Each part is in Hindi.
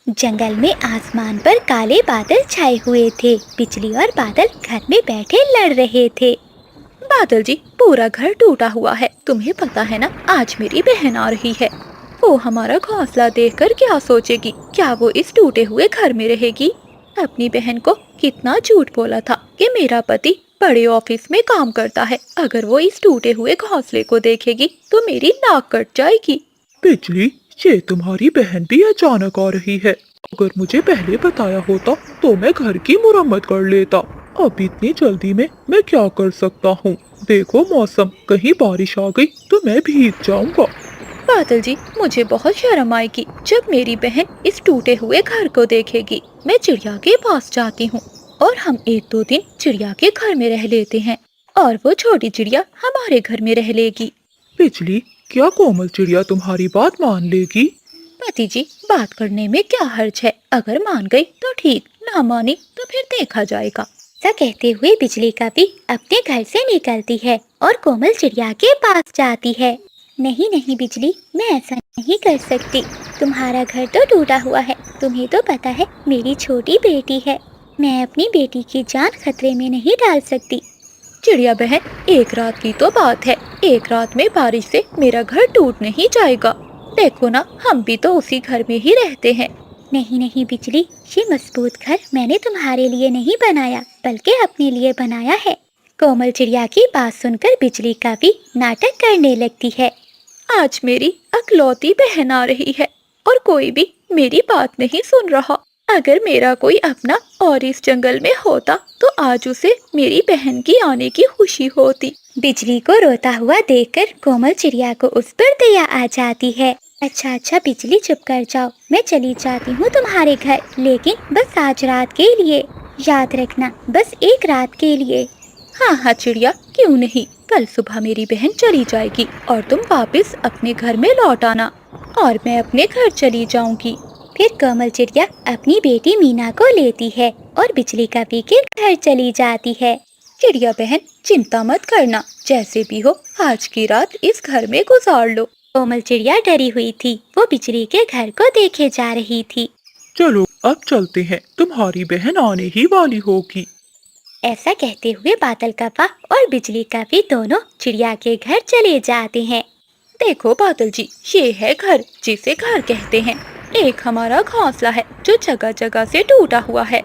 जंगल में आसमान पर काले बादल छाए हुए थे। बिजली और बादल घर में बैठे लड़ रहे थे। बादल जी, पूरा घर टूटा हुआ है। तुम्हें पता है ना, आज मेरी बहन आ रही है। वो हमारा घोंसला देखकर क्या सोचेगी? क्या वो इस टूटे हुए घर में रहेगी? अपनी बहन को कितना झूठ बोला था कि मेरा पति बड़े ऑफिस में काम करता है। अगर वो इस टूटे हुए घोंसले को देखेगी तो मेरी नाक कट जाएगी। बिजली, ये तुम्हारी बहन भी अचानक आ रही है। अगर मुझे पहले बताया होता तो मैं घर की मुरम्मत कर लेता। अब इतनी जल्दी में मैं क्या कर सकता हूँ? देखो मौसम, कहीं बारिश आ गई तो मैं भीग जाऊंगा। बादल जी, मुझे बहुत शर्म आएगी जब मेरी बहन इस टूटे हुए घर को देखेगी। मैं चिड़िया के पास जाती हूँ और हम 1-2 दिन चिड़िया के घर में रह लेते हैं और वो छोटी चिड़िया हमारे घर में रह लेगी। बिजली, क्या कोमल चिड़िया तुम्हारी बात मान लेगी? पति जी, बात करने में क्या हर्ज है? अगर मान गई तो ठीक, ना मानी तो फिर देखा जाएगा। ऐसा कहते हुए बिजली का भी अपने घर से निकलती है और कोमल चिड़िया के पास जाती है। नहीं नहीं बिजली, मैं ऐसा नहीं कर सकती। तुम्हारा घर तो टूटा हुआ है। तुम्हें तो पता है मेरी छोटी बेटी है। मैं अपनी बेटी की जान खतरे में नहीं डाल सकती। चिड़िया बहन, एक रात की तो बात है। एक रात में बारिश से मेरा घर टूट नहीं जाएगा। देखो ना, हम भी तो उसी घर में ही रहते हैं। नहीं नहीं बिजली, ये मजबूत घर मैंने तुम्हारे लिए नहीं बनाया बल्कि अपने लिए बनाया है। कोमल चिड़िया की बात सुनकर बिजली का भी नाटक करने लगती है। आज मेरी अकलौती बहन आ रही है और कोई भी मेरी बात नहीं सुन रहा। अगर मेरा कोई अपना और इस जंगल में होता तो आज उसे मेरी बहन की आने की खुशी होती। बिजली को रोता हुआ देखकर कोमल चिड़िया को उस पर दया आ जाती है। अच्छा अच्छा बिजली, चुप कर जाओ। मैं चली जाती हूँ तुम्हारे घर, लेकिन बस आज रात के लिए। याद रखना, बस एक रात के लिए। हाँ हाँ चिड़िया, क्यों नहीं। कल सुबह मेरी बहन चली जाएगी और तुम वापस अपने घर में लौट आना और मैं अपने घर चली जाऊंगी। फिर कोमल चिड़िया अपनी बेटी मीना को लेती है और बिजली का पी के घर चली जाती है। चिड़िया बहन, चिंता मत करना, जैसे भी हो आज की रात इस घर में गुजार लो। कोमल चिड़िया डरी हुई थी। वो बिजली के घर को देखे जा रही थी। चलो अब चलते हैं, तुम्हारी बहन आने ही वाली होगी। ऐसा कहते हुए बादल कप्पा और बिजली का भी दोनों चिड़िया के घर चले जाते हैं। देखो बादल जी, ये है घर जिसे घर कहते हैं। एक हमारा घोंसला है जो जगह जगह से टूटा हुआ है।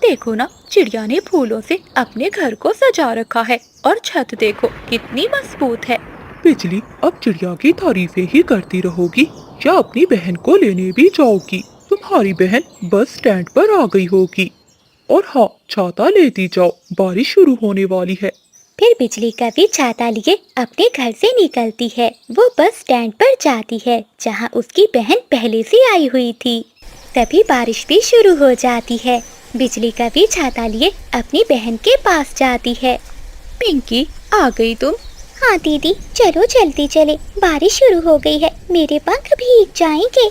देखो ना, चिड़िया ने फूलों से अपने घर को सजा रखा है और छत देखो कितनी मजबूत है। बिजली, अब चिड़िया की तारीफें ही करती रहोगी या अपनी बहन को लेने भी जाओगी? तुम्हारी बहन बस स्टैंड पर आ गई होगी। और हाँ, छाता लेती जाओ, बारिश शुरू होने वाली है। फिर बिजली का भी छाता लिए अपने घर से निकलती है। वो बस स्टैंड पर जाती है जहाँ उसकी बहन पहले से आई हुई थी। तभी बारिश भी शुरू हो जाती है। बिजली का भी छाता लिए अपनी बहन के पास जाती है। पिंकी, आ गई तुम? हाँ दीदी, चलो जल्दी चले, बारिश शुरू हो गई है, मेरे पंख भीग जाएंगे।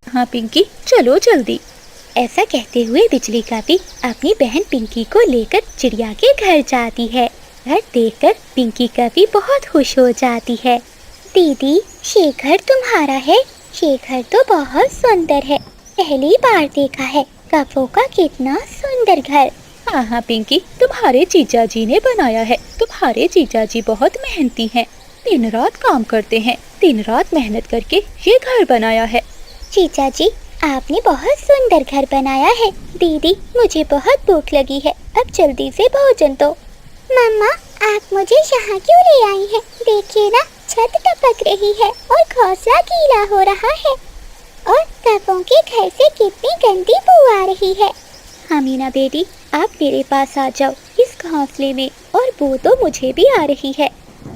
हाँ पिंकी, चलो जल्दी। ऐसा कहते हुए बिजली का भी अपनी बहन पिंकी को लेकर चिड़िया के घर जाती है। घर देखकर पिंकी का भी बहुत खुश हो जाती है। दीदी, ये घर तुम्हारा है? ये घर तो बहुत सुंदर है, पहली बार देखा है। कपों का कितना सुंदर घर। हाँ हाँ पिंकी, तुम्हारे जीजा जी ने बनाया है। तुम्हारे जीजा जी बहुत मेहनती हैं, दिन रात काम करते हैं। दिन रात मेहनत करके ये घर बनाया है। जीजा जी, आपने बहुत सुंदर घर बनाया है। दीदी, मुझे बहुत भूख लगी है, अब जल्दी से भोजन दो। मम्मा, आप मुझे यहाँ क्यों ले आई हैं? देखिए ना, छत टपक रही है और घोंसला गीला हो रहा है और कपों के घर से कितनी गंदी बू आ रही है। हाँ मीना बेटी, आप मेरे पास आ जाओ इस घोंसले में, और बू तो मुझे भी आ रही है।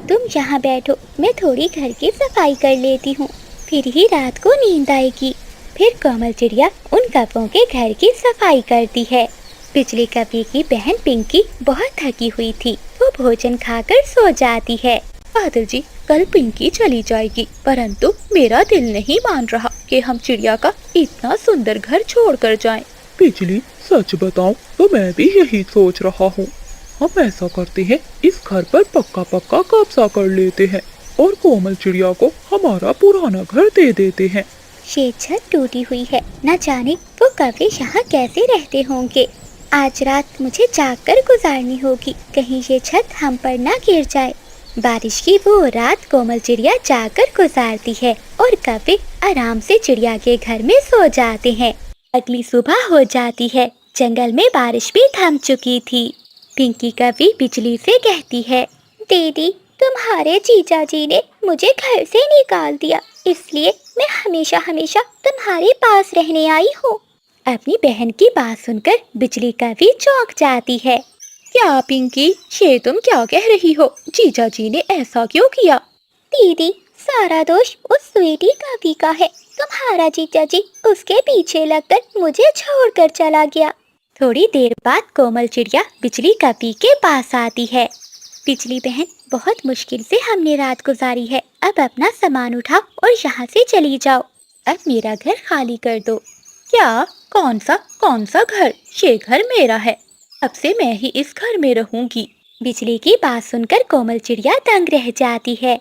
तुम यहाँ बैठो, मैं थोड़ी घर की सफाई कर लेती हूँ, फिर ही रात को नींद आएगी। फिर कोमल चिड़िया उन कपों के घर की सफाई करती है। बिजली कपी की बहन पिंकी बहुत थकी हुई थी। वो भोजन खाकर सो जाती है। बादल जी, कल पिंकी चली जाएगी, परंतु मेरा दिल नहीं मान रहा कि हम चिड़िया का इतना सुंदर घर छोड़कर जाएं। बिजली, सच बताऊं तो मैं भी यही सोच रहा हूँ। हम ऐसा करते हैं, इस घर पर पक्का पक्का कब्जा कर लेते हैं और कोमल चिड़िया को हमारा पुराना घर दे देते हैं। ये छत टूटी हुई है न जाने वो कौवे यहाँ कैसे रहते होंगे। आज रात मुझे जागकर गुजारनी होगी, कहीं ये छत हम पर ना गिर जाए। बारिश की वो रात कोमल चिड़िया जाकर गुजारती है और कौवे आराम से चिड़िया के घर में सो जाते हैं। अगली सुबह हो जाती है। जंगल में बारिश भी थम चुकी थी। पिंकी कौवी बिजली से कहती है, दीदी तुम्हारे जीजा जी ने मुझे घर से निकाल दिया, इसलिए मैं हमेशा हमेशा तुम्हारे पास रहने आई हूँ। अपनी बहन की बात सुनकर बिजली कौवी चौंक जाती है। क्या पिंकी, ये तुम क्या कह रही हो? जीजा जी ने ऐसा क्यों किया? दीदी सारा दोष उस स्वीटी कौवी का है। तुम्हारा जीजा जी उसके पीछे लगकर मुझे छोड़कर चला गया। थोड़ी देर बाद कोमल चिड़िया बिजली कौवी के पास आती है। बिजली बहन, बहुत मुश्किल से हमने रात गुजारी है, अब अपना सामान उठाओ और यहाँ से चली जाओ। अब मेरा घर खाली कर दो। क्या? कौन सा घर? ये घर मेरा है, अब से मैं ही इस घर में रहूंगी। बिजली की बात सुनकर कोमल चिड़िया दंग रह जाती है।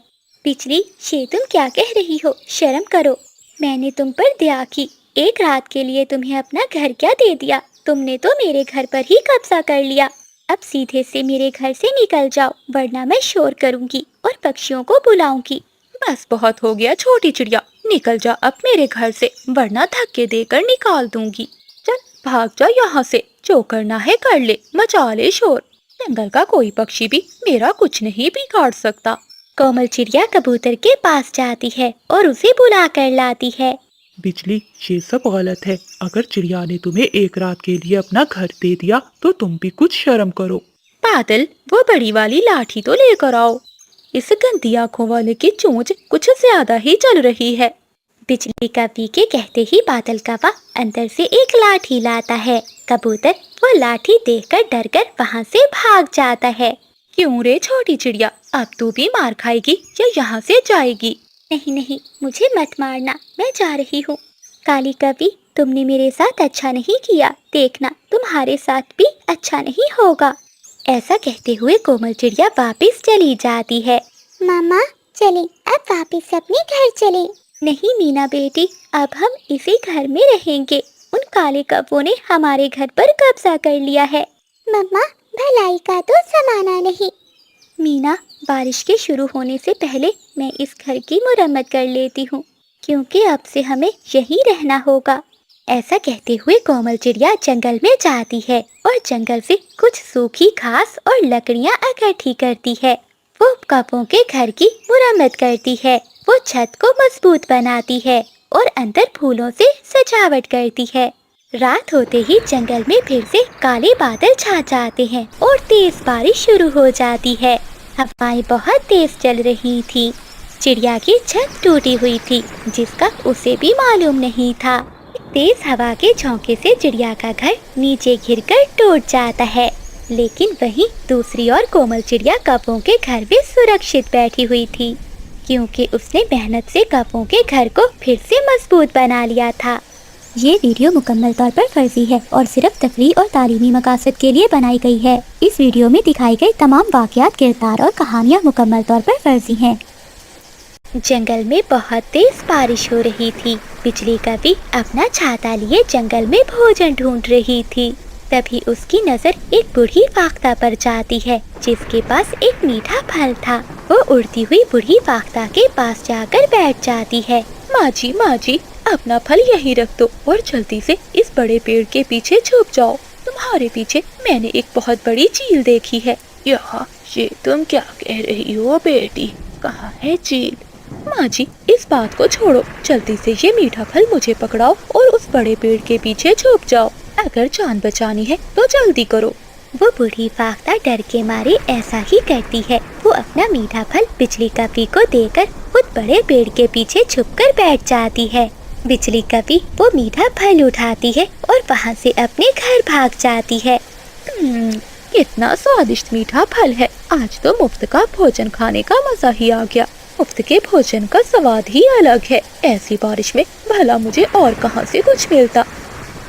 बिजली, ये तुम क्या कह रही हो? शर्म करो। मैंने तुम पर दया की, एक रात के लिए तुम्हें अपना घर क्या दे दिया? तुमने तो मेरे घर पर ही कब्जा कर लिया। अब सीधे से मेरे घर से निकल जाओ, वरना मैं शोर करूंगी और पक्षियों को बुलाऊंगी। बस बहुत हो गया छोटी चिड़िया, निकल जा अब मेरे घर से, वरना धक्के देकर निकाल दूंगी। चल भाग जा यहाँ से, जो करना है कर ले, मचा ले शोर। जंगल का कोई पक्षी भी मेरा कुछ नहीं बिगाड़ सकता। कोमल चिड़िया कबूतर के पास जाती है और उसे बुला कर लाती है। बिजली, ये सब गलत है। अगर चिड़िया ने तुम्हें एक रात के लिए अपना घर दे दिया तो तुम भी कुछ शर्म करो। बादल, वो बड़ी वाली लाठी तो लेकर आओ। इस गंदी आंखों वाले की चोंच कुछ ज्यादा ही चल रही है। बिजली कौवी के कहते ही बादल कौवा अंदर से एक लाठी लाता है। कबूतर वो लाठी देखकर डरकर वहाँ से भाग जाता है। क्यों रे छोटी चिड़िया, अब तू भी मार खाएगी या यहाँ से जाएगी? नहीं नहीं, मुझे मत मारना, मैं जा रही हूँ। काली कौवी, तुमने मेरे साथ अच्छा नहीं किया, देखना तुम्हारे साथ भी अच्छा नहीं होगा। ऐसा कहते हुए कोमल चिड़िया वापस चली जाती है। मामा चले, अब वापस अपने घर चले। नहीं मीना बेटी, अब हम इसी घर में रहेंगे। उन काले कौवों ने हमारे घर पर कब्जा कर लिया है। मम्मा, भलाई का तो जमाना नहीं। मीना, बारिश के शुरू होने से पहले मैं इस घर की मुरम्मत कर लेती हूँ, क्योंकि अब से हमें यहीं रहना होगा। ऐसा कहते हुए कोमल चिड़िया जंगल में जाती है और जंगल से कुछ सूखी घास और लकड़ियाँ इकट्ठी करती है। वो कौवों के घर की मुरम्मत करती है। वो छत को मजबूत बनाती है और अंदर फूलों से सजावट करती है। रात होते ही जंगल में फिर से काले बादल छा जाते हैं और तेज बारिश शुरू हो जाती है। हवाएं बहुत तेज चल रही थी। चिड़िया की छत टूटी हुई थी, जिसका उसे भी मालूम नहीं था। तेज हवा के झोंके से चिड़िया का घर नीचे गिरकर टूट जाता है, लेकिन वहीं दूसरी ओर कोमल चिड़िया कौवों के घर में सुरक्षित बैठी हुई थी, क्योंकि उसने मेहनत से कौवों के घर को फिर से मजबूत बना लिया था। ये वीडियो मुकम्मल तौर पर फर्जी है और सिर्फ तफरीह और तालीमी मकासद के लिए बनाई गई है। इस वीडियो में दिखाई गई तमाम वाक़यात, किरदार और कहानियाँ मुकम्मल तौर पर फर्जी हैं। जंगल में बहुत तेज बारिश हो रही थी। बिजली कौवी अपना छाता लिए जंगल में भोजन ढूंढ रही थी। तभी उसकी नज़र एक बूढ़ी फाख्ता पर जाती है, जिसके पास एक मीठा फल था। वो उड़ती हुई बूढ़ी फाख्ता के पास जाकर बैठ जाती है। माँ जी, अपना फल यहीं रख दो और जल्दी से इस बड़े पेड़ के पीछे छुप जाओ। तुम्हारे पीछे मैंने एक बहुत बड़ी चील देखी है। ये तुम क्या कह रही हो बेटी? कहाँ है चील? माँ जी, इस बात को छोड़ो, जल्दी से ये मीठा फल मुझे पकड़ाओ और उस बड़े पेड़ के पीछे छुप जाओ। अगर जान बचानी है तो जल्दी करो। वो बूढ़ी फाख्ता डर के मारे ऐसा ही करती है। वो अपना मीठा फल बिजली कौवी को देकर खुद बड़े पेड़ के पीछे छुपकर बैठ जाती है। बिजली कौवी वो मीठा फल उठाती है और वहाँ से अपने घर भाग जाती है। कितना स्वादिष्ट मीठा फल है। आज तो मुफ्त का भोजन खाने का मजा ही आ गया। मुफ्त के भोजन का स्वाद ही अलग है। ऐसी बारिश में भला मुझे और कहाँ से कुछ मिलता।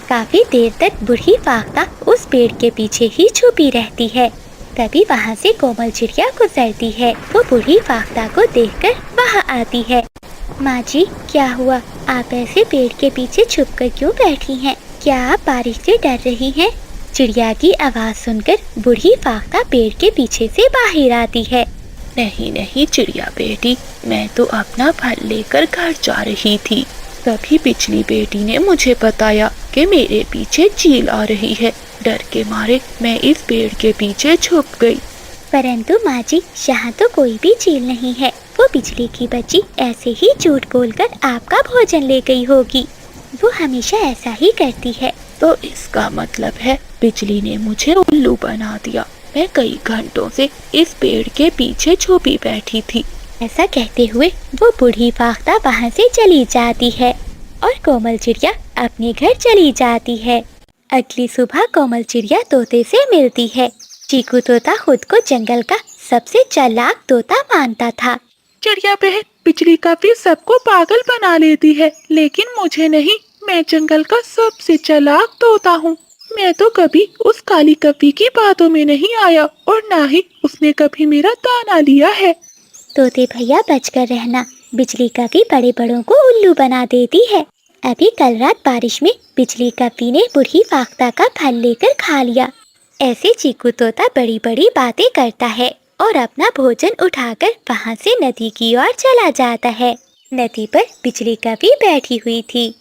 काफी देर तक बूढ़ी फाख्ता उस पेड़ के पीछे ही छुपी रहती है। तभी वहाँ से कोमल चिड़िया गुजरती है। वो बूढ़ी फाख्ता को देखकर वहाँ आती है। माँ जी, क्या हुआ? आप ऐसे पेड़ के पीछे छुपकर क्यों बैठी हैं? क्या आप बारिश से डर रही हैं? चिड़िया की आवाज सुनकर बूढ़ी फाख्ता पेड़ के पीछे से बाहर आती है। नहीं नहीं चिड़िया बेटी, मैं तो अपना फल लेकर घर जा रही थी। तभी पिछली बेटी ने मुझे बताया कि मेरे पीछे चील आ रही है। डर के मारे मैं इस पेड़ के पीछे छुप गई। परंतु माँ जी, यहाँ तो कोई भी चील नहीं है। वो बिजली की बच्ची ऐसे ही झूठ बोलकर आपका भोजन ले गई होगी। वो हमेशा ऐसा ही करती है। तो इसका मतलब है बिजली ने मुझे उल्लू बना दिया। मैं कई घंटों से इस पेड़ के पीछे छुपी बैठी थी। ऐसा कहते हुए वो बूढ़ी फाख्ता वहाँ से चली जाती है और कोमल चिड़िया अपने घर चली जाती है। अगली सुबह कोमल चिड़िया तोते से मिलती है। चीकू तोता खुद को जंगल का सबसे चालाक तोता मानता था। चिड़िया बहन, बिजली कभी सबको पागल बना लेती है, लेकिन मुझे नहीं। मैं जंगल का सबसे चालाक तोता हूँ। मैं तो कभी उस काली कपी की बातों में नहीं आया और ना ही उसने कभी मेरा दाना लिया है। तोते भैया बचकर रहना, बिजली कभी बड़े बड़ों को उल्लू बना देती है। अभी कल रात बारिश में बिजली कपी ने बूढ़ी फाख्ता का फल लेकर खा लिया। ऐसे चीकू तोता बड़ी बड़ी बातें करता है और अपना भोजन उठाकर वहाँ से नदी की ओर चला जाता है। नदी पर बिजली कपी बैठी हुई थी।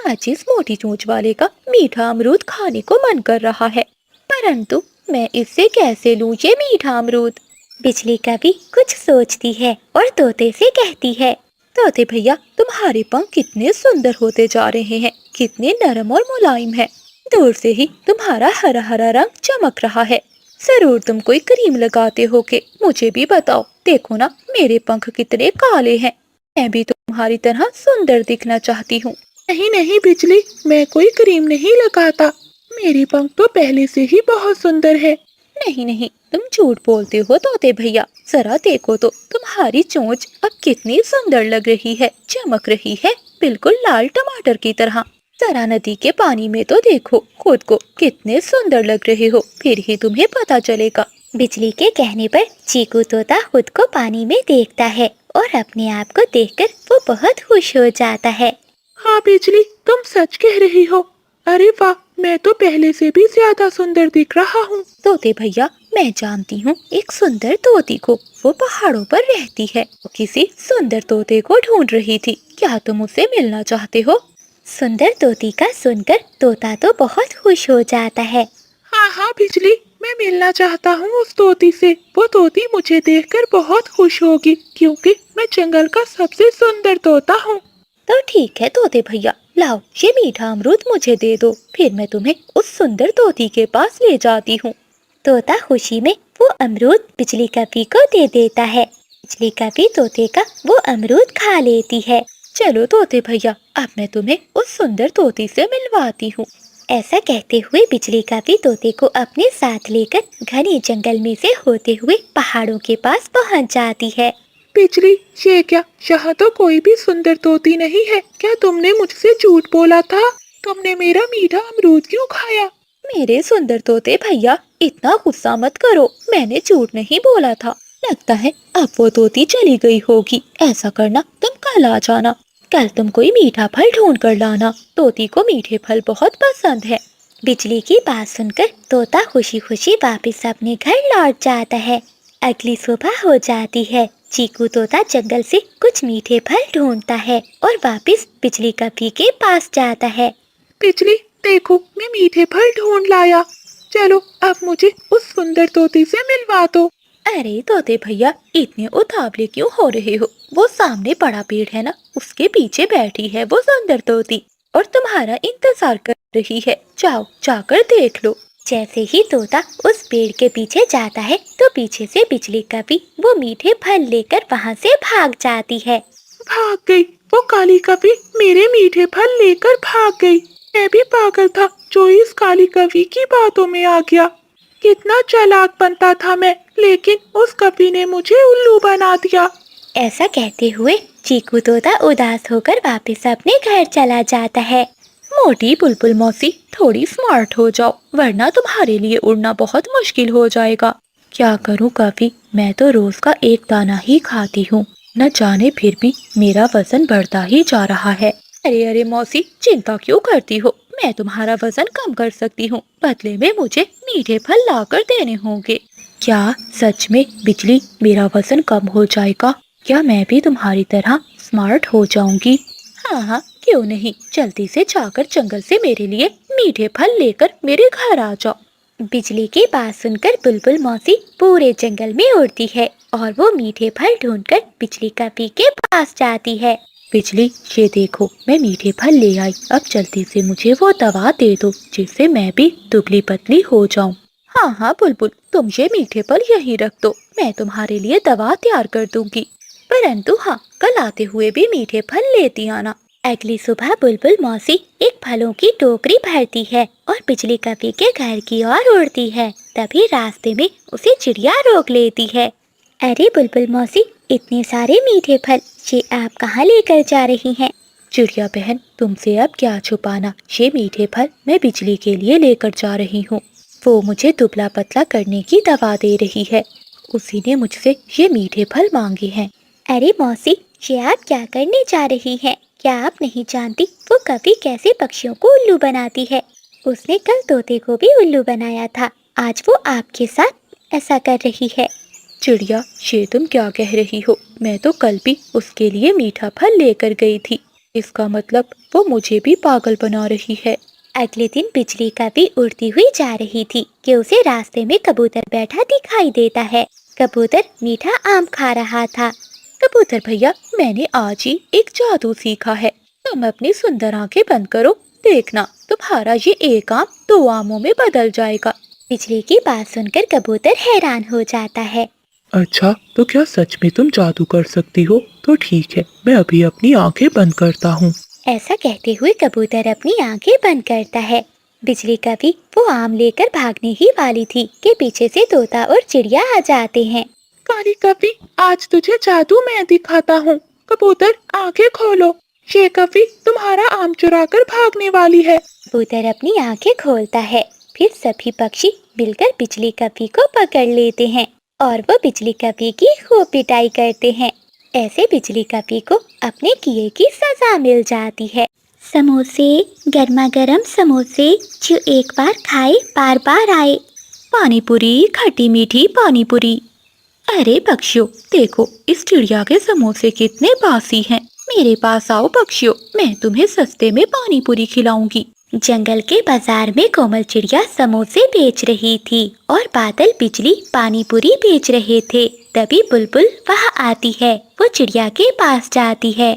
आज इस मोटी चोंच वाले का मीठा अमरूद खाने को मन कर रहा है, परंतु मैं इससे कैसे लूं ये मीठा अमरूद। बिजली कभी कुछ सोचती है और तोते से कहती है, तोते भैया, तुम्हारे पंख कितने सुंदर होते जा रहे हैं, कितने नरम और मुलायम हैं। दूर से ही तुम्हारा हरा हरा रंग चमक रहा है। जरूर तुम कोई क्रीम लगाते हो के मुझे भी बताओ। देखो ना, मेरे पंख कितने काले हैं। मैं भी तुम्हारी तरह सुंदर दिखना चाहती हूँ। नहीं नहीं बिजली, मैं कोई क्रीम नहीं लगाता। मेरे पंख तो पहले से ही बहुत सुंदर है। नहीं नहीं, तुम झूठ बोलते हो तोते भैया। जरा देखो तो, तुम्हारी चोंच अब कितनी सुंदर लग रही है, चमक रही है, बिल्कुल लाल टमाटर की तरह। जरा नदी के पानी में तो देखो खुद को, कितने सुंदर लग रहे हो, फिर ही तुम्हें पता चलेगा। बिजली के कहने पर चीकू तोता खुद को पानी में देखता है और अपने आप को देखकर वो बहुत खुश हो जाता है। हाँ बिजली, तुम सच कह रही हो। अरे वाह, मैं तो पहले से भी ज्यादा सुंदर दिख रहा हूँ। तोते भैया, मैं जानती हूँ एक सुंदर तोती को। वो पहाड़ों पर रहती है। वो किसी सुंदर तोते को ढूंढ रही थी। क्या तुम उससे मिलना चाहते हो? सुंदर तोती का सुनकर तोता तो बहुत खुश हो जाता है। हाँ हाँ बिजली, मैं मिलना चाहता हूँ उस तोती से। वो तोती मुझे देखकर बहुत खुश होगी, क्योंकि मैं जंगल का सबसे सुंदर तोता हूँ। तो ठीक है तोते भैया, लाओ ये मीठा अमरूद मुझे दे दो, फिर मैं तुम्हें उस सुंदर तोती के पास ले जाती हूँ। तोता खुशी में वो अमरूद बिजली कपी को दे देता है। बिजली कपी तोते का वो अमरूद खा लेती है। चलो तोते भैया, अब मैं तुम्हें उस सुंदर तोती से मिलवाती हूँ। ऐसा कहते हुए बिजली कपी तोते को अपने साथ लेकर घने जंगल में से होते हुए पहाड़ों के पास पहुँच जाती है। बिजली, ये क्या, यहाँ तो कोई भी सुंदर तोती नहीं है। क्या तुमने मुझसे झूठ बोला था? तुमने मेरा मीठा अमरूद क्यों खाया? मेरे सुंदर तोते भैया, इतना गुस्सा मत करो। मैंने झूठ नहीं बोला था। लगता है अब वो तोती चली गई होगी। ऐसा करना, तुम कल आ जाना। कल तुम कोई मीठा फल ढूंढ कर लाना। तोती को मीठे फल बहुत पसंद है। बिजली की बात सुनकर तोता खुशी खुशी वापस अपने घर लौट जाता है। अगली सुबह हो जाती है। चीकू तोता जंगल से कुछ मीठे फल ढूंढता है और वापस बिजली कपी के पास जाता है। बिजली, देखो मैं मीठे फल ढूंढ लाया। चलो अब मुझे उस सुंदर तोती से मिलवा दो। अरे तोते भैया, इतने उतावले क्यों हो रहे हो? वो सामने बड़ा पेड़ है ना, उसके पीछे बैठी है वो सुंदर तोती और तुम्हारा इंतजार कर रही है। जाओ, जाकर देख लो। जैसे ही तोता उस पेड़ के पीछे जाता है तो पीछे से बिजली कपी वो मीठे फल लेकर वहाँ से भाग जाती है। भाग गई वो काली कपी, मेरे मीठे फल लेकर भाग गई। मैं भी पागल था जो इस काली कपी की बातों में आ गया। कितना चालाक बनता था मैं, लेकिन उस कपी ने मुझे उल्लू बना दिया। ऐसा कहते हुए चीकू तोता उदास होकर वापस अपने घर चला जाता है। मोटी बुलबुल मौसी, थोड़ी स्मार्ट हो जाओ, वरना तुम्हारे लिए उड़ना बहुत मुश्किल हो जाएगा। क्या करूं कभी, मैं तो रोज का एक दाना ही खाती हूँ। न जाने फिर भी मेरा वजन बढ़ता ही जा रहा है। अरे अरे मौसी, चिंता क्यों करती हो? मैं तुम्हारा वजन कम कर सकती हूँ। बदले में मुझे मीठे फल लाकर देने होंगे। क्या सच में बिजली, मेरा वजन कम हो जाएगा? क्या मैं भी तुम्हारी तरह स्मार्ट हो जाऊंगी? हाँ हाँ, क्यों नहीं। जल्दी से जाकर जंगल से मेरे लिए मीठे फल लेकर मेरे घर आ जाओ। बिजली की बात सुनकर बुलबुल मौसी पूरे जंगल में उड़ती है और वो मीठे फल ढूंढकर बिजली कपी के पास जाती है। बिजली, ये देखो, मैं मीठे फल ले आई। अब जल्दी से मुझे वो दवा दे दो जिससे मैं भी दुबली पतली हो जाऊं। हाँ हाँ बुलबुल, तुम ये मीठे फल यहीं रख दो, मैं तुम्हारे लिए दवा तैयार कर दूंगी। परंतु हाँ, कल आते हुए भी मीठे फल लेती आना। अगली सुबह बुलबुल मौसी एक फलों की टोकरी भरती है और बिजली कपी के घर की ओर उड़ती है। तभी रास्ते में उसे चिड़िया रोक लेती है। अरे बुलबुल मौसी, इतने सारे मीठे फल, ये आप कहाँ लेकर जा रही हैं? चिड़िया बहन, तुमसे अब क्या छुपाना, ये मीठे फल मैं बिजली के लिए लेकर जा रही हूँ। वो मुझे दुबला पतला करने की दवा दे रही है। उसी ने मुझसे ये मीठे फल मांगे हैं। अरे मौसी, ये आप क्या करने जा रही हैं? क्या आप नहीं जानती वो कभी कैसे पक्षियों को उल्लू बनाती है? उसने कल तोते को भी उल्लू बनाया था। आज वो आपके साथ ऐसा कर रही है। चिड़िया, ये तुम क्या कह रही हो? मैं तो कल भी उसके लिए मीठा फल लेकर गई थी। इसका मतलब वो मुझे भी पागल बना रही है। अगले दिन बिजली कभी उड़ती हुई जा रही थी कि उसे रास्ते में कबूतर बैठा दिखाई देता है। कबूतर मीठा आम खा रहा था। कबूतर भैया, मैंने आज ही एक जादू सीखा है। तुम अपनी सुंदर आंखें बंद करो, देखना तुम्हारा ये एक आम 2 आमों में बदल जाएगा। बिजली की बात सुनकर कबूतर हैरान हो जाता है। अच्छा, तो क्या सच में तुम जादू कर सकती हो? तो ठीक है, मैं अभी अपनी आंखें बंद करता हूँ। ऐसा कहते हुए कबूतर अपनी आंखें बंद करता है। बिजली कभी वो आम लेकर भागने ही वाली थी कि पीछे से तोता और चिड़िया आ जाते हैं। काली कभी, आज तुझे जादू मैं दिखाता हूँ। कबूतर, आंखें खोलो। ये कभी तुम्हारा आम चुरा कर भागने वाली है। कबूतर अपनी आंखें खोलता है। फिर सभी पक्षी मिलकर बिजली कभी को पकड़ लेते हैं और वो बिजली कभी की खूब पिटाई करते हैं। ऐसे बिजली कभी को अपने किए की सजा मिल जाती है। समोसे, गर्मा गर्म समोसे, जो एक बार खाए बार बार आए। पानी पूरी, खट्टी मीठी पानी पूरी। अरे पक्षियों, देखो इस चिड़िया के समोसे कितने बासी हैं। मेरे पास आओ पक्षियों, मैं तुम्हें सस्ते में पानी पूरी खिलाऊंगी। जंगल के बाजार में कोमल चिड़िया समोसे बेच रही थी और बादल बिजली पानी पूरी बेच रहे थे। तभी बुलबुल वहाँ आती है। वो चिड़िया के पास जाती है।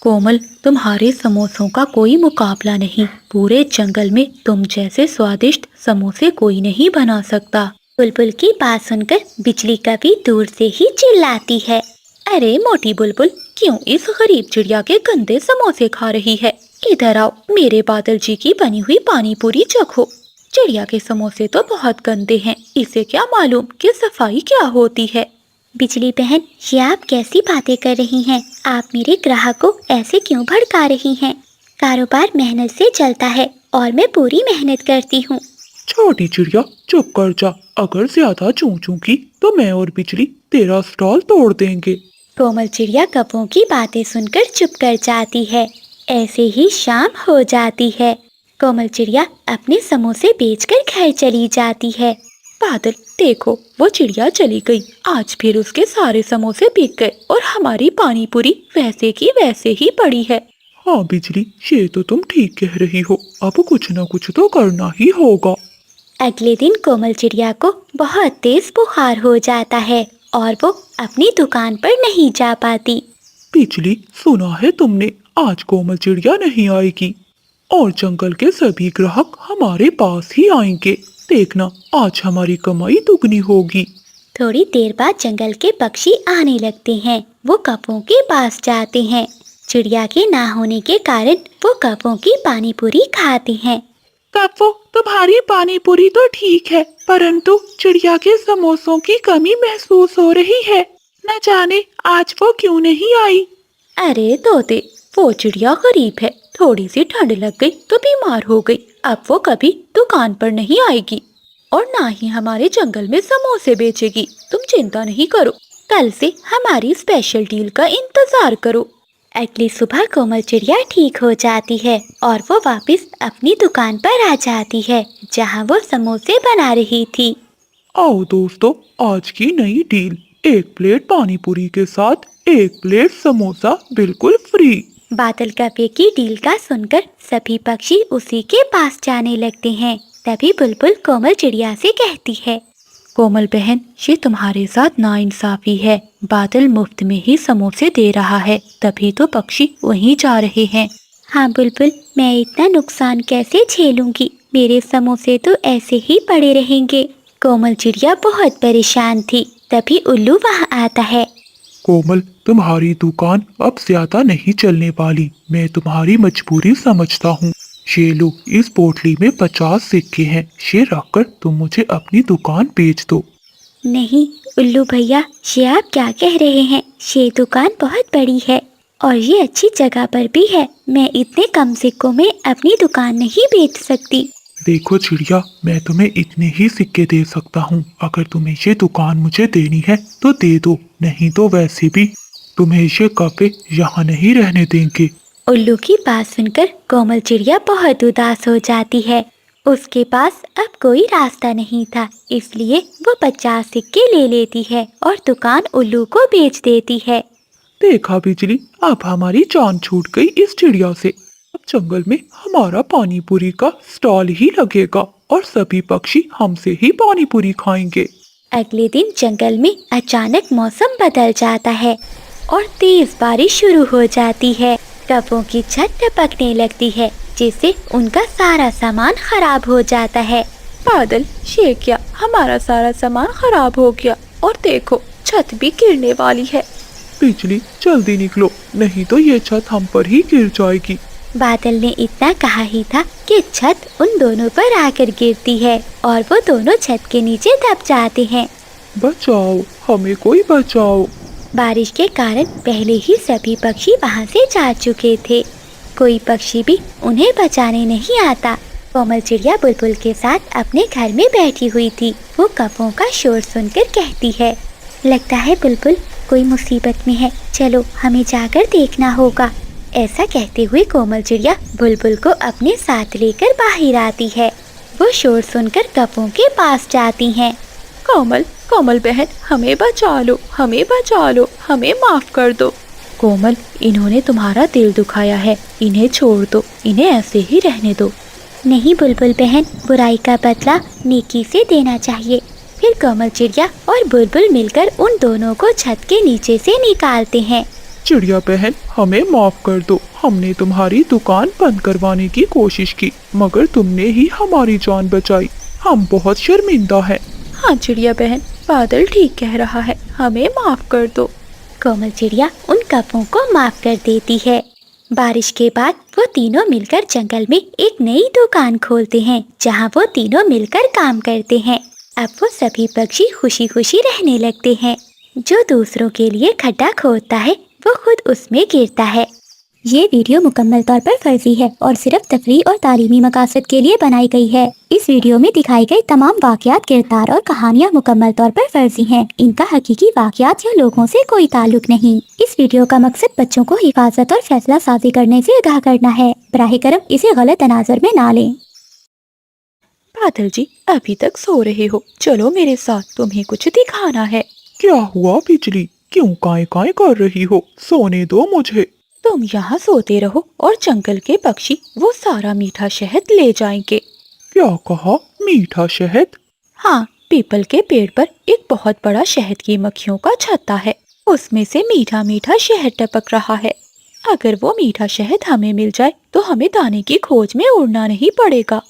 कोमल, तुम्हारे समोसों का कोई मुकाबला नहीं। पूरे जंगल में तुम जैसे स्वादिष्ट समोसे कोई नहीं बना सकता। बुलबुल की बात सुनकर बिजली कभी दूर से ही चिल्लाती है। अरे मोटी बुलबुल, क्यों इस गरीब चिड़िया के गंदे समोसे खा रही है? इधर आओ, मेरे बादल जी की बनी हुई पानी पूरी चखो। चिड़िया के समोसे तो बहुत गंदे हैं, इसे क्या मालूम कि सफाई क्या होती है। बिजली बहन, ये आप कैसी बातें कर रही हैं? आप मेरे ग्राहक को ऐसे क्यों भड़का रही हैं? कारोबार मेहनत से चलता है और मैं पूरी मेहनत करती हूँ। छोटी चिड़िया, चुप कर जा। अगर ज्यादा चूंकूंगी तो मैं और बिजली तेरा स्टॉल तोड़ देंगे। कोमल चिड़िया कब्बों की बातें सुनकर चुप कर जाती है। ऐसे ही शाम हो जाती है। कोमल चिड़िया अपने समोसे बेचकर घर चली जाती है। बादल, देखो वो चिड़िया चली गई। आज फिर उसके सारे समोसे बिक गए और हमारी पानी पूरी वैसे की वैसे ही पड़ी है। हाँ बिजली, ये तो तुम ठीक कह रही हो। अब कुछ न कुछ तो करना ही होगा। अगले दिन कोमल चिड़िया को बहुत तेज बुखार हो जाता है और वो अपनी दुकान पर नहीं जा पाती। बिजली, सुना है तुमने, आज कोमल चिड़िया नहीं आएगी और जंगल के सभी ग्राहक हमारे पास ही आएंगे। देखना, आज हमारी कमाई दुगनी होगी। थोड़ी देर बाद जंगल के पक्षी आने लगते हैं। वो कौवों के पास जाते हैं। चिड़िया के ना होने के कारण वो कौवों की पानी पूरी खाते हैं। कौवों, तुम्हारी पानी पूरी तो ठीक है, परंतु चिड़िया के समोसों की कमी महसूस हो रही है। न जाने आज वो क्यों नहीं आई। अरे तोते, वो चिड़िया गरीब है, थोड़ी सी ठंड लग गई तो बीमार हो गई। अब वो कभी दुकान पर नहीं आएगी और ना ही हमारे जंगल में समोसे बेचेगी। तुम चिंता नहीं करो, कल से हमारी स्पेशल डील का इंतजार करो। अगली सुबह कोमल चिड़िया ठीक हो जाती है और वो वापस अपनी दुकान पर आ जाती है जहाँ वो समोसे बना रही थी। आओ दोस्तों, आज की नई डील, 1 प्लेट पानी पूरी के साथ 1 प्लेट समोसा बिल्कुल फ्री। बादल कव्वे की डील का सुनकर सभी पक्षी उसी के पास जाने लगते हैं। तभी बुलबुल कोमल चिड़िया से कहती है, कोमल बहन, ये तुम्हारे साथ नाइंसाफी है। बादल मुफ्त में ही समोसे दे रहा है, तभी तो पक्षी वहीं जा रहे हैं। हाँ बुलबुल, मैं इतना नुकसान कैसे झेलूंगी? मेरे समोसे तो ऐसे ही पड़े रहेंगे। कोमल चिड़िया बहुत परेशान थी। तभी उल्लू वहाँ आता है। कोमल, तुम्हारी दुकान अब ज्यादा नहीं चलने वाली। मैं तुम्हारी मजबूरी समझता हूँ। ये लो, इस पोटली में 50 सिक्के हैं। ये रखकर तुम मुझे अपनी दुकान बेच दो। नहीं उल्लू भैया, ये आप क्या कह रहे हैं? ये दुकान बहुत बड़ी है और ये अच्छी जगह पर भी है। मैं इतने कम सिक्कों में अपनी दुकान नहीं बेच सकती। देखो चिड़िया, मैं तुम्हें इतने ही सिक्के दे सकता हूँ। अगर तुम्हें ये दुकान मुझे देनी है तो दे दो, नहीं तो वैसे भी तुम्हें ये कव्वे यहाँ नहीं रहने देंगे। उल्लू की बात सुनकर कोमल चिड़िया बहुत उदास हो जाती है। उसके पास अब कोई रास्ता नहीं था, इसलिए वो 50 सिक्के ले लेती है और दुकान उल्लू को बेच देती है। देखा बिजली, अब हमारी जान छूट गई इस चिड़िया से। अब जंगल में हमारा पानी पूरी का स्टॉल ही लगेगा और सभी पक्षी हमसे ही पानी पूरी खाएंगे। अगले दिन जंगल में अचानक मौसम बदल जाता है और तेज बारिश शुरू हो जाती है। कौवों की छत टपकने लगती है, जिससे उनका सारा सामान खराब हो जाता है। बादल, ये क्या, हमारा सारा सामान खराब हो गया और देखो छत भी गिरने वाली है। बिजली, जल्दी निकलो, नहीं तो ये छत हम पर ही गिर जाएगी। बादल ने इतना कहा ही था कि छत उन दोनों पर आकर गिरती है और वो दोनों छत के नीचे दब जाते हैं। बचाओ, हमें कोई बचाओ। बारिश के कारण पहले ही सभी पक्षी वहाँ से जा चुके थे। कोई पक्षी भी उन्हें बचाने नहीं आता। कोमल चिड़िया बुलबुल के साथ अपने घर में बैठी हुई थी। वो कौवों का शोर सुनकर कहती है, लगता है बुलबुल कोई मुसीबत में है, चलो हमें जाकर देखना होगा। ऐसा कहते हुए कोमल चिड़िया बुलबुल को अपने साथ लेकर बाहर आती है। वो शोर सुनकर कौवों के पास जाती हैं। कोमल, कोमल बहन, हमें बचा लो, हमें बचा लो, हमें माफ कर दो। कोमल, इन्होंने तुम्हारा दिल दुखाया है, इन्हें छोड़ दो, इन्हें ऐसे ही रहने दो। नहीं बुलबुल बहन, बुराई का बदला नेकी से देना चाहिए। फिर कोमल चिड़िया और बुलबुल मिलकर उन दोनों को छत के नीचे से निकालते हैं। चिड़िया बहन, हमें माफ कर दो। हमने तुम्हारी दुकान बंद करवाने की कोशिश की, मगर तुमने ही हमारी जान बचाई। हम बहुत शर्मिंदा हैं। हाँ चिड़िया बहन, बादल ठीक कह रहा है, हमें माफ कर दो। कोमल चिड़िया उन कौवों को माफ कर देती है। बारिश के बाद वो तीनों मिलकर जंगल में एक नई दुकान खोलते हैं, जहाँ वो तीनों मिलकर काम करते हैं। अब वो सभी पक्षी खुशी खुशी रहने लगते हैं। जो दूसरों के लिए खड्डा खोदता है वो खुद उसमें गिरता है। ये वीडियो मुकम्मल तौर पर फर्जी है और सिर्फ तफरीह और तालीमी मकासद के लिए बनाई गई है। इस वीडियो में दिखाई गई तमाम वाक़यात, किरदार और कहानियाँ मुकम्मल तौर पर फर्जी हैं। इनका हकीकी वाक़यात या लोगों से कोई ताल्लुक नहीं। इस वीडियो का मकसद बच्चों को हिफाजत और फैसला साजी करने से आगाह करना है। बराह करम इसे गलत तनाज़ुर में ना लें। बादल जी, अभी तक सो रहे हो, चलो मेरे साथ, तुम्हें कुछ दिखाना है। क्या हुआ बिजली, क्यों काएं काएं कर रही हो? सोने दो मुझे। तुम यहाँ सोते रहो और जंगल के पक्षी वो सारा मीठा शहद ले जाएंगे। क्या कहा? मीठा शहद? हाँ, पीपल के पेड़ पर एक बहुत बड़ा शहद की मक्खियों का छत्ता है। उसमें से मीठा मीठा शहद टपक रहा है। अगर वो मीठा शहद हमें मिल जाए तो हमें दाने की खोज में उड़ना नहीं पड़ेगा।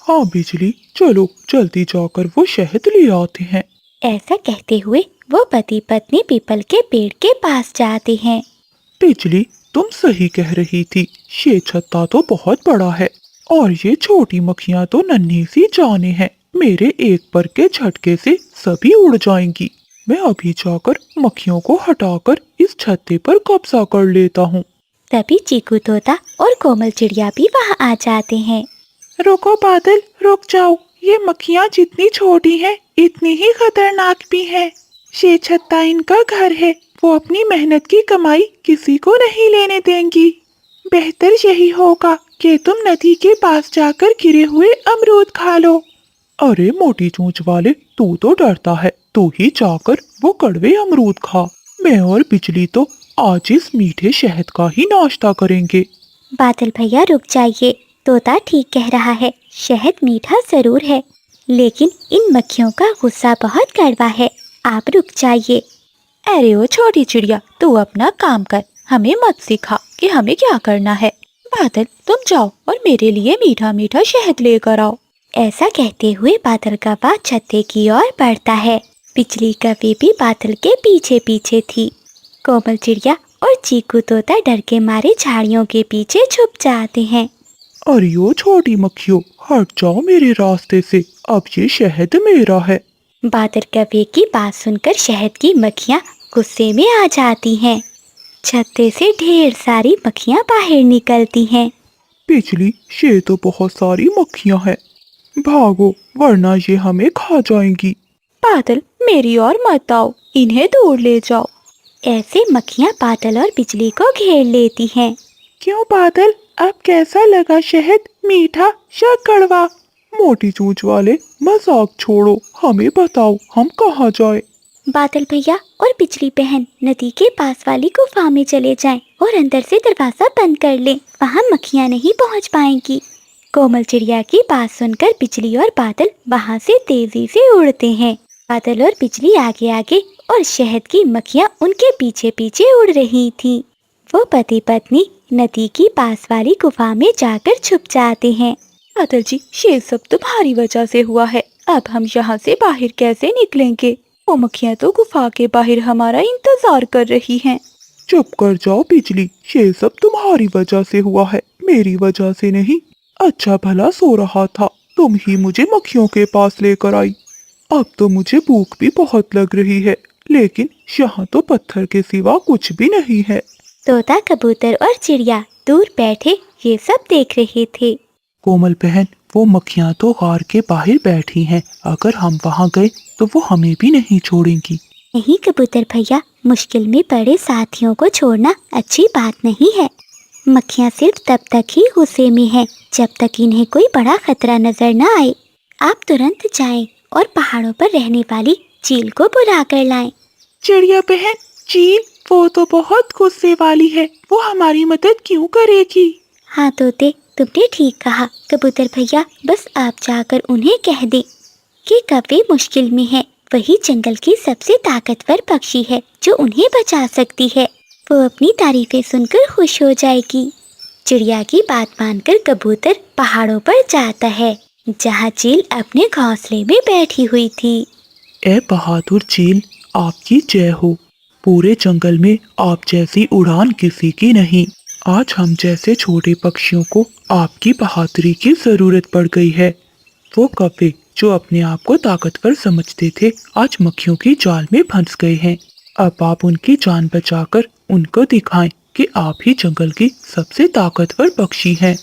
हाँ बिजली, चलो जल्दी जाकर वो शहद ले आते हैं। ऐसा कहते हुए वो पति पत्नी पीपल के पेड़ के पास जाते हैं। बिजली, तुम सही कह रही थी, ये छत्ता तो बहुत बड़ा है और ये छोटी मक्खियाँ तो नन्ही सी जाने हैं। मेरे एक पर के झटके से सभी उड़ जाएंगी। मैं अभी जाकर मक्खियों को हटाकर इस छत्ते पर कब्जा कर लेता हूँ। तभी चीकू तोता और कोमल चिड़िया भी वहाँ आ जाते हैं। रुको बादल, रुक जाओ। ये मक्खियाँ जितनी छोटी हैं, इतनी ही खतरनाक भी हैं। ये छत्ता इनका घर है। वो अपनी मेहनत की कमाई किसी को नहीं लेने देंगी। बेहतर यही होगा कि तुम नदी के पास जाकर गिरे हुए अमरूद खा लो। अरे मोटी चोंच वाले, तू तो डरता है। तू ही जाकर वो कड़वे अमरूद खा। मैं और बिजली तो आज इस मीठे शहद का ही नाश्ता करेंगे। बादल भैया रुक जाइए, तोता ठीक कह रहा है। शहद मीठा जरूर है, लेकिन इन मक्खियों का गुस्सा बहुत कड़वा है। आप रुक जाइए। अरे ओ छोटी चिड़िया, तू अपना काम कर, हमें मत सिखा कि हमें क्या करना है। बादल, तुम जाओ और मेरे लिए मीठा मीठा शहद लेकर आओ। ऐसा कहते हुए बादल का बाग छत्ते की ओर बढ़ता है। बिजली कभी भी बादल के पीछे पीछे थी। कोमल चिड़िया और चीकू तोता डर के मारे झाड़ियों के पीछे छुप जाते हैं। अरे ओ छोटी मक्खियों, हट जाओ मेरे रास्ते से। अब ये शहद मेरा है। बादल कव्वे की बात सुनकर शहद की मक्खियाँ गुस्से में आ जाती हैं। छत्ते से ढेर सारी मक्खियाँ बाहर निकलती हैं। बिजली, ये तो बहुत सारी मक्खियाँ हैं। भागो, वरना ये हमें खा जाएंगी। बादल, मेरी ओर मत आओ, इन्हें दूर ले जाओ। ऐसे मक्खियाँ बादल और बिजली को घेर लेती हैं। क्यों बादल, अब कैसा लगा शहद, मीठा या कड़वा? मोटी चोंच वाले, मजाक छोड़ो, हमें बताओ हम कहाँ जाए। बादल भैया और बिजली बहन नदी के पास वाली गुफा में चले जाएं और अंदर से दरवाजा बंद कर लें। वहाँ मक्खियाँ नहीं पहुँच पाएंगी। कोमल चिड़िया की बात सुनकर बिजली और बादल वहाँ से तेजी से उड़ते हैं। बादल और बिजली आगे आगे और शहद की मक्खियाँ उनके पीछे पीछे उड़ रही थीं। वो पति पत्नी नदी की पास वाली गुफा में जाकर छुप जाते हैं। बादल जी, ये सब तुम्हारी वजह से हुआ है। अब हम यहाँ से बाहर कैसे निकलेंगे? वो मक्खियाँ तो गुफा के बाहर हमारा इंतजार कर रही हैं। चुप कर जाओ बिजली, ये सब तुम्हारी वजह से हुआ है, मेरी वजह से नहीं। अच्छा भला सो रहा था, तुम ही मुझे मक्खियों के पास लेकर आई। अब तो मुझे भूख भी बहुत लग रही है, लेकिन यहाँ तो पत्थर के सिवा कुछ भी नहीं है। तोता, कबूतर और चिड़िया दूर बैठे ये सब देख रहे थे। कोमल बहन, वो मक्खियाँ तो गार के बाहर बैठी हैं। अगर हम वहाँ गए तो वो हमें भी नहीं छोड़ेंगी। नहीं कबूतर भैया, मुश्किल में पड़े साथियों को छोड़ना अच्छी बात नहीं है। मक्खियाँ सिर्फ तब तक ही गुस्से में हैं जब तक इन्हें कोई बड़ा खतरा नजर न आए। आप तुरंत जाएं और पहाड़ों पर रहने वाली चील को बुला कर लाएं। चिड़िया बहन, चील वो तो बहुत गुस्से वाली है, वो हमारी मदद क्यों करेगी? हाँ तोते, तुमने ठीक कहा। कबूतर भैया, बस आप जाकर उन्हें कह दें कि कव्वे मुश्किल में है। वही जंगल की सबसे ताकतवर पक्षी है जो उन्हें बचा सकती है। वो अपनी तारीफें सुनकर खुश हो जाएगी। चिड़िया की बात मानकर कबूतर पहाड़ों पर जाता है जहाँ चील अपने घोंसले में बैठी हुई थी। ए बहादुर चील, आपकी जय हो। पूरे जंगल में आप जैसी उड़ान किसी की नहीं। आज हम जैसे छोटे पक्षियों को आपकी बहादुरी की जरूरत पड़ गई है। वो कव्वे जो अपने आप को ताकतवर समझते थे, आज मक्खियों की जाल में फंस गए हैं। अब आप उनकी जान बचाकर उनको दिखाएं कि आप ही जंगल की सबसे ताकतवर पक्षी हैं।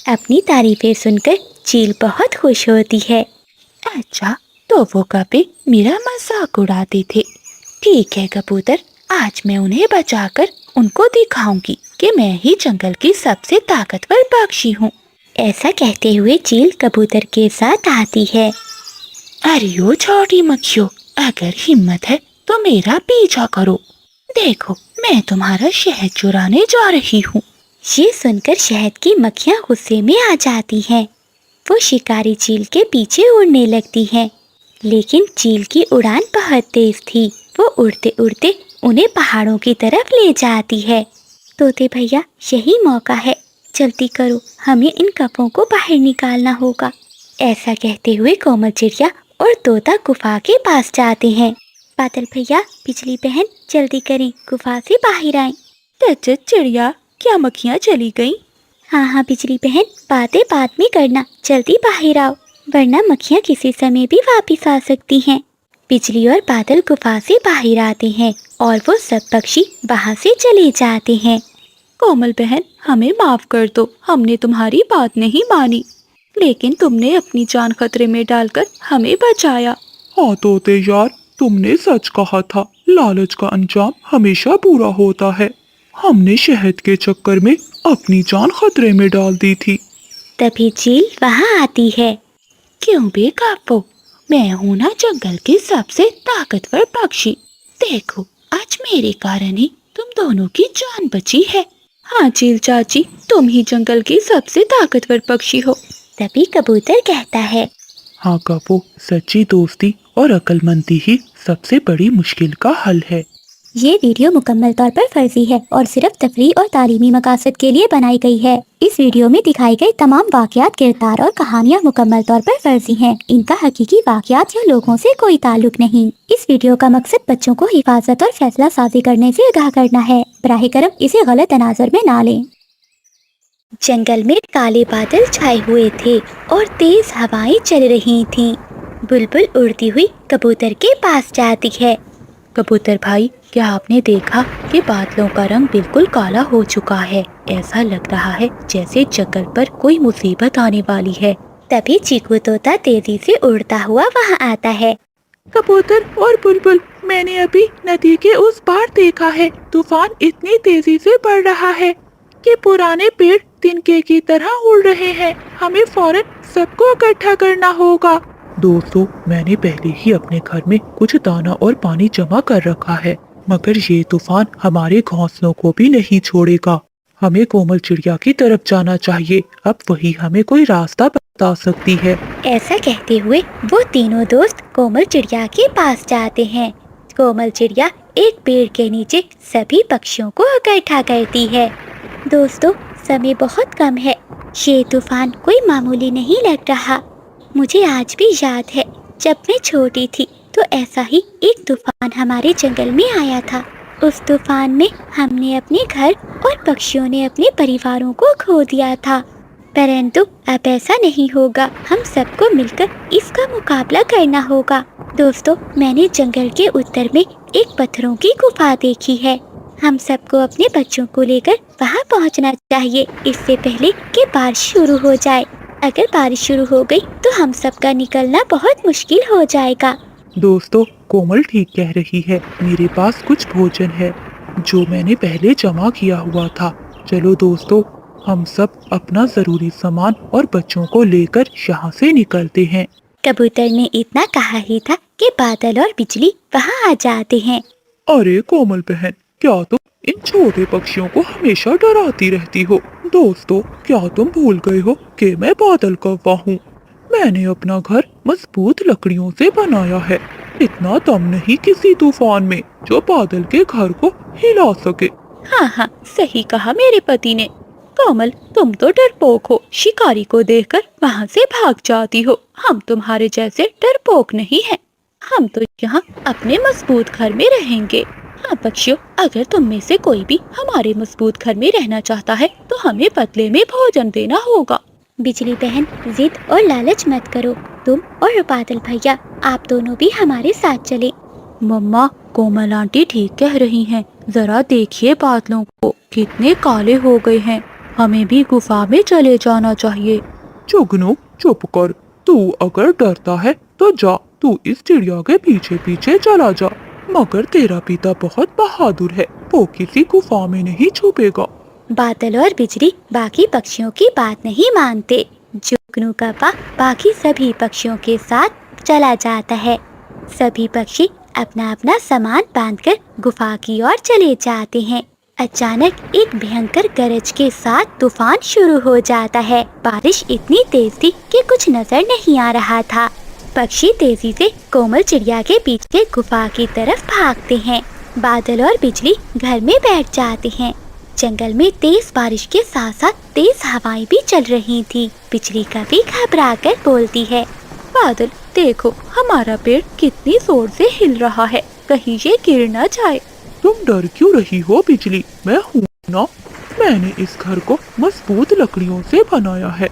अपनी तारीफें सुनकर चील बहुत खुश होती है। अच्छा, तो वो कभी मेरा मजाक उड़ाते थे। ठीक है कबूतर, आज मैं उन्हें बचाकर उनको दिखाऊंगी कि मैं ही जंगल की सबसे ताकतवर पक्षी हूँ। ऐसा कहते हुए चील कबूतर के साथ आती है। अरे ओ छोटी मक्खियों, अगर हिम्मत है तो मेरा पीछा करो। देखो, मैं तुम्हारा शहद चुराने जा रही हूँ। ये सुनकर शहद की मक्खियाँ गुस्से में आ जाती हैं। वो शिकारी चील के पीछे उड़ने लगती हैं, लेकिन चील की उड़ान बहुत तेज थी। वो उड़ते उड़ते उन्हें पहाड़ों की तरफ ले जाती है। तोते भैया, यही मौका है, जल्दी करो, हमें इन कपों को बाहर निकालना होगा। ऐसा कहते हुए कोमल चिड़िया और तोता गुफा के पास जाते हैं। बादल भैया, बिजली बहन, जल्दी करें, गुफा से बाहर आएं। चिड़िया, क्या मक्खियाँ चली गईं? हाँ हाँ बिजली बहन, बातें बाद में करना, जल्दी बाहर आओ, वरना मक्खियाँ किसी समय भी वापस आ सकती हैं। बिजली और बादल गुफा से बाहर आते हैं और वो सब पक्षी वहाँ से चले जाते हैं। कोमल बहन, हमें माफ कर दो, हमने तुम्हारी बात नहीं मानी, लेकिन तुमने अपनी जान खतरे में डालकर हमें बचाया। हाँ तोते यार, तुमने सच कहा था, लालच का अंजाम हमेशा बुरा होता है। हमने शहद के चक्कर में अपनी जान खतरे में डाल दी थी। तभी चील वहाँ आती है। क्यों बे कापो, मैं हूँ ना जंगल के सबसे ताकतवर पक्षी। देखो, आज मेरे कारण ही तुम दोनों की जान बची है। हाँ चील चाची, तुम ही जंगल की सबसे ताकतवर पक्षी हो। तभी कबूतर कहता है। हाँ कापो, सच्ची दोस्ती और अक्लमंदी ही सबसे बड़ी मुश्किल का हल है। ये वीडियो मुकम्मल तौर पर फर्जी है और सिर्फ तफरीह और तालीमी मकासद के लिए बनाई गई है। इस वीडियो में दिखाई गई तमाम वाक़यात, किरदार और कहानियाँ मुकम्मल तौर पर फर्जी हैं। इनका हकीकी वाक़यात या लोगों से कोई ताल्लुक नहीं। इस वीडियो का मकसद बच्चों को हिफाजत और फैसला साजी करने से आगाह करना है। बराह करम इसे गलत तनाज़ुर में ना लें। जंगल में काले बादल छाए हुए थे और तेज हवाएं चल रही थीं। बुलबुल उड़ती हुई कबूतर के पास जाती है। कबूतर भाई, क्या आपने देखा कि बादलों का रंग बिल्कुल काला हो चुका है? ऐसा लग रहा है जैसे जंगल पर कोई मुसीबत आने वाली है। तभी चीकू तोता तेजी से उड़ता हुआ वहाँ आता है। कबूतर और बुलबुल, मैंने अभी नदी के उस पार देखा है। तूफान इतनी तेजी से बढ़ रहा है कि पुराने पेड़ तिनके की तरह उड़ रहे हैं। हमें फौरन सबको इकट्ठा करना होगा। दोस्तों, मैंने पहले ही अपने घर में कुछ दाना और पानी जमा कर रखा है, मगर ये तूफान हमारे घोंसलों को भी नहीं छोड़ेगा। हमें कोमल चिड़िया की तरफ जाना चाहिए। अब वही हमें कोई रास्ता बता सकती है। ऐसा कहते हुए वो तीनों दोस्त कोमल चिड़िया के पास जाते हैं। कोमल चिड़िया एक पेड़ के नीचे सभी पक्षियों को इकट्ठा करती है। दोस्तों, समय बहुत कम है। ये तूफान कोई मामूली नहीं लग रहा। मुझे आज भी याद है, जब मैं छोटी थी तो ऐसा ही एक तूफान हमारे जंगल में आया था। उस तूफान में हमने अपने घर और पक्षियों ने अपने परिवारों को खो दिया था। परंतु अब ऐसा नहीं होगा। हम सबको मिलकर इसका मुकाबला करना होगा। दोस्तों, मैंने जंगल के उत्तर में एक पत्थरों की गुफा देखी है। हम सबको अपने बच्चों को लेकर वहाँ पहुँचना चाहिए, इससे पहले कि बारिश शुरू हो जाए। अगर बारिश शुरू हो गई तो हम सबका निकलना बहुत मुश्किल हो जाएगा। दोस्तों, कोमल ठीक कह रही है। मेरे पास कुछ भोजन है जो मैंने पहले जमा किया हुआ था। चलो दोस्तों, हम सब अपना जरूरी सामान और बच्चों को लेकर यहाँ से निकलते हैं। कबूतर ने इतना कहा ही था कि बादल और बिजली वहाँ आ जाते हैं। अरे कोमल बहन, क्या तुम इन छोटे पक्षियों को हमेशा डराती रहती हो? दोस्तों, क्या तुम भूल गए हो कि मैं बादल कौवा हूँ? मैंने अपना घर मजबूत लकड़ियों से बनाया है। इतना दम नहीं किसी तूफान में जो बादल के घर को हिला सके। हाँ हाँ, सही कहा मेरे पति ने। कोमल, तुम तो डरपोक हो। शिकारी को देखकर वहाँ से भाग जाती हो। हम तुम्हारे जैसे डरपोक नहीं हैं। हम तो यहाँ अपने मजबूत घर में रहेंगे। हाँ पक्षियों, अगर तुम में से कोई भी हमारे मजबूत घर में रहना चाहता है तो हमें बदले में भोजन देना होगा। बिजली बहन, जिद और लालच मत करो। तुम और बादल भैया, आप दोनों भी हमारे साथ चले। मम्मा, कोमल आंटी ठीक कह रही हैं। जरा देखिए बादलों को, कितने काले हो गए हैं। हमें भी गुफा में चले जाना चाहिए। जुगनू, चुप कर। तू अगर डरता है तो जा, तू इस चिड़िया के पीछे पीछे चला जा। मगर तेरा पिता बहुत बहादुर है, वो किसी गुफा में नहीं छुपेगा। बादल और बिजली बाकी पक्षियों की बात नहीं मानते। जुगनू कौवा बाकी सभी पक्षियों के साथ चला जाता है। सभी पक्षी अपना अपना सामान बांधकर गुफा की ओर चले जाते हैं। अचानक एक भयंकर गरज के साथ तूफान शुरू हो जाता है। बारिश इतनी तेज थी कि कुछ नजर नहीं आ रहा था। पक्षी तेजी से कोमल चिड़िया के पीछे गुफा की तरफ भागते हैं। बादल और बिजली घर में बैठ जाते हैं। जंगल में तेज बारिश के साथ साथ तेज हवाएं भी चल रही थी। बिजली कभी घबराकर बोलती है, बादल देखो, हमारा पेड़ कितनी जोर से हिल रहा है, कहीं ये गिर न जाए। तुम डर क्यों रही हो बिजली? मैं हूँ ना। मैंने इस घर को मजबूत लकड़ियों से बनाया है।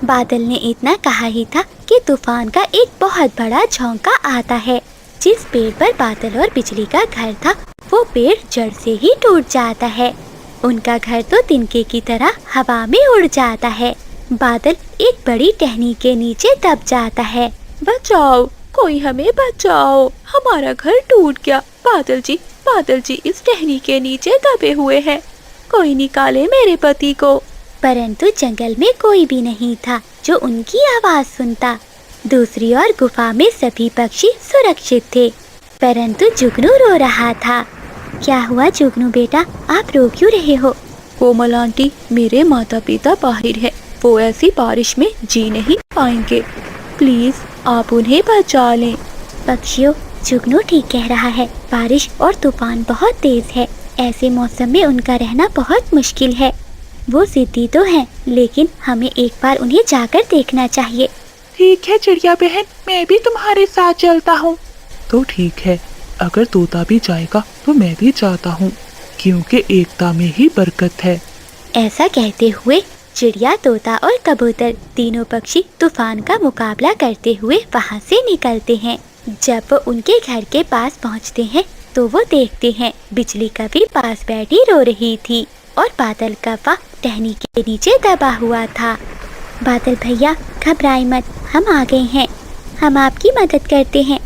बादल ने इतना कहा ही था कि तूफान का एक बहुत बड़ा झोंका आता है। जिस पेड़ पर बादल और बिजली का घर था, वो पेड़ जड़ से ही टूट जाता है। उनका घर तो तिनके की तरह हवा में उड़ जाता है। बादल एक बड़ी टहनी के नीचे दब जाता है। बचाओ, कोई हमें बचाओ, हमारा घर टूट गया। बादल जी इस टहनी के नीचे दबे हुए हैं, कोई निकाले मेरे पति को। परंतु जंगल में कोई भी नहीं था जो उनकी आवाज सुनता। दूसरी ओर गुफा में सभी पक्षी सुरक्षित थे, परंतु जुगनू रो रहा था। क्या हुआ जुगनू बेटा, आप रो क्यों रहे हो? कोमल आंटी, मेरे माता पिता बाहर है, वो ऐसी बारिश में जी नहीं पाएंगे, प्लीज आप उन्हें बचा लें। पक्षियों, जुगनू ठीक कह रहा है, बारिश और तूफान बहुत तेज है, ऐसे मौसम में उनका रहना बहुत मुश्किल है। वो जिद्दी तो हैं, लेकिन हमें एक बार उन्हें जाकर देखना चाहिए। ठीक है चिड़िया बहन, मैं भी तुम्हारे साथ चलता हूँ। तो ठीक है, अगर तोता भी जाएगा तो मैं भी जाता हूँ, क्योंकि एकता में ही बरकत है। ऐसा कहते हुए चिड़िया, तोता और कबूतर तीनों पक्षी तूफान का मुकाबला करते हुए वहाँ से निकलते हैं। जब वो उनके घर के पास पहुँचते हैं तो वो देखते हैं बिजली कभी पास बैठी रो रही थी और बादल कव्वा टहनी के नीचे दबा हुआ था। बादल भैया घबराए मत, हम आ गए हैं, हम आपकी मदद करते हैं।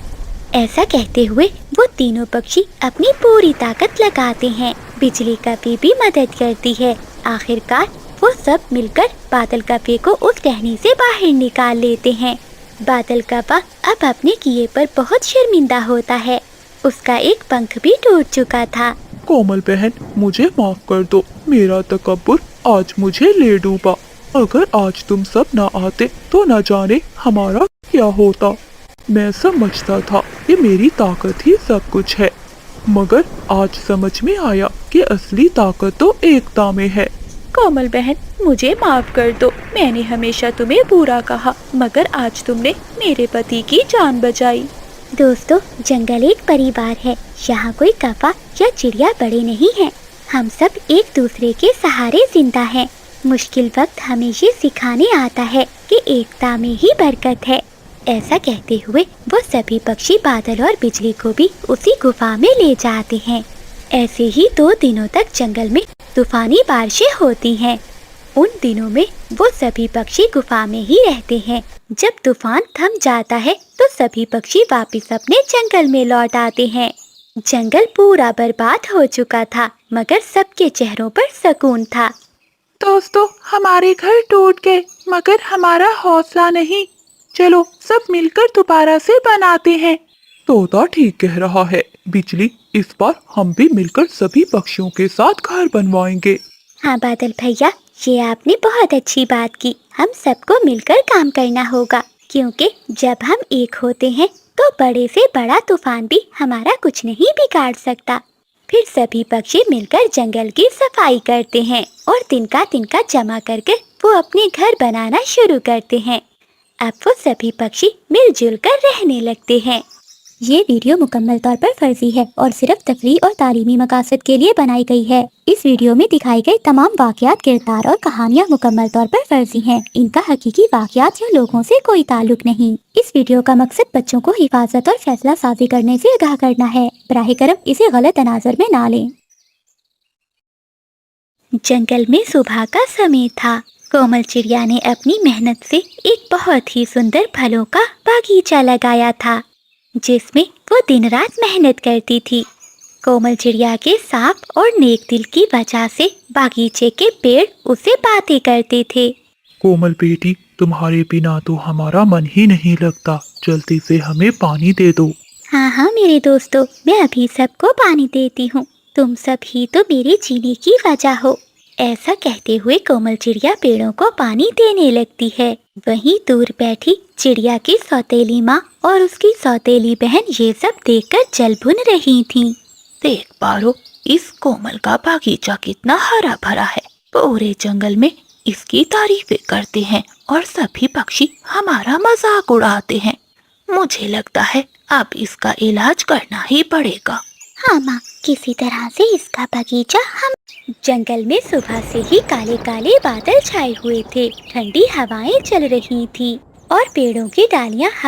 ऐसा कहते हुए वो तीनों पक्षी अपनी पूरी ताकत लगाते हैं। बिजली कव्वे भी मदद करती है। आखिरकार वो सब मिलकर बादल कव्वे को उस टहनी से बाहर निकाल लेते हैं। बादल कव्वा अब अपने किए पर बहुत शर्मिंदा होता है। उसका एक पंख भी टूट चुका था। कोमल बहन, मुझे माफ कर दो, मेरा तकब्बुर आज मुझे ले डूबा। अगर आज तुम सब न आते तो न जाने हमारा क्या होता। मैं समझता था कि मेरी ताकत ही सब कुछ है, मगर आज समझ में आया कि असली ताकत तो एकता में है। कोमल बहन, मुझे माफ कर दो, मैंने हमेशा तुम्हें बुरा कहा, मगर आज तुमने मेरे पति की जान बचाई। दोस्तों, जंगल एक परिवार है, यहाँ कोई कव्वा या चिड़िया बड़े नहीं हैं। हम सब एक दूसरे के सहारे जिंदा हैं। मुश्किल वक्त हमें ये सिखाने आता है कि एकता में ही बरकत है। ऐसा कहते हुए वो सभी पक्षी बादल और बिजली को भी उसी गुफा में ले जाते हैं। ऐसे ही 2 दिनों तक जंगल में तूफानी बारिशें होती हैं। उन दिनों में वो सभी पक्षी गुफा में ही रहते हैं। जब तूफान थम जाता है तो सभी पक्षी वापस अपने जंगल में लौट आते हैं। जंगल पूरा बर्बाद हो चुका था, मगर सबके चेहरों पर सुकून था। दोस्तों, हमारे घर टूट गए, मगर हमारा हौसला नहीं। चलो सब मिलकर दोबारा से बनाते हैं। तोता ठीक कह रहा है बिजली, इस बार हम भी मिलकर सभी पक्षियों के साथ घर बनवाएंगे। हाँ बादल भैया, ये आपने बहुत अच्छी बात की। हम सबको मिलकर काम करना होगा, क्योंकि जब हम एक होते हैं तो बड़े से बड़ा तूफान भी हमारा कुछ नहीं बिगाड़ सकता। फिर सभी पक्षी मिलकर जंगल की सफाई करते हैं और तिनका जमा करके वो अपने घर बनाना शुरू करते हैं। अब वो सभी पक्षी मिलजुल कर रहने लगते हैं। ये वीडियो मुकम्मल तौर पर फर्जी है और सिर्फ तफरीह और तालीमी मकासद के लिए बनाई गई है। इस वीडियो में दिखाए गए तमाम वाक़यात, किरदार और कहानियाँ मुकम्मल तौर पर फर्जी हैं। इनका हकीकी वाक़यात या लोगों से कोई ताल्लुक नहीं। इस वीडियो का मकसद बच्चों को हिफाजत और फैसला साजी करने से आगाह करना है। बराह करम इसे गलत तनाज़ुर में ना लें। जंगल में सुबह का समय था। कोमल चिड़िया ने अपनी मेहनत से एक बहुत ही सुंदर फलों का बागीचा लगाया था, जिसमें वो दिन रात मेहनत करती थी। कोमल चिड़िया के साफ और नेक दिल की वजह से बागीचे के पेड़ उसे बातें करते थे। कोमल बेटी, तुम्हारे बिना तो हमारा मन ही नहीं लगता, जल्दी से हमें पानी दे दो। हाँ मेरे दोस्तों, मैं अभी सबको पानी देती हूँ। तुम सब ही तो मेरे जीने की वजह हो। ऐसा कहते हुए कोमल चिड़िया पेड़ों को पानी देने लगती है। वहीं दूर बैठी चिड़िया की सौतेली माँ और उसकी सौतेली बहन ये सब देखकर जल भुन रही थीं। देख पारो, इस कोमल का बागीचा कितना हरा भरा है। पूरे जंगल में इसकी तारीफें करते हैं और सभी पक्षी हमारा मजाक उड़ाते हैं। मुझे लगता है अब इसका इलाज करना ही पड़ेगा। हाँ माँ, किसी तरह से इसका बगीचा हम। जंगल में सुबह से ही काले काले बादल छाए हुए थे। ठंडी हवाएं चल रही थी और पेड़ों की डालियां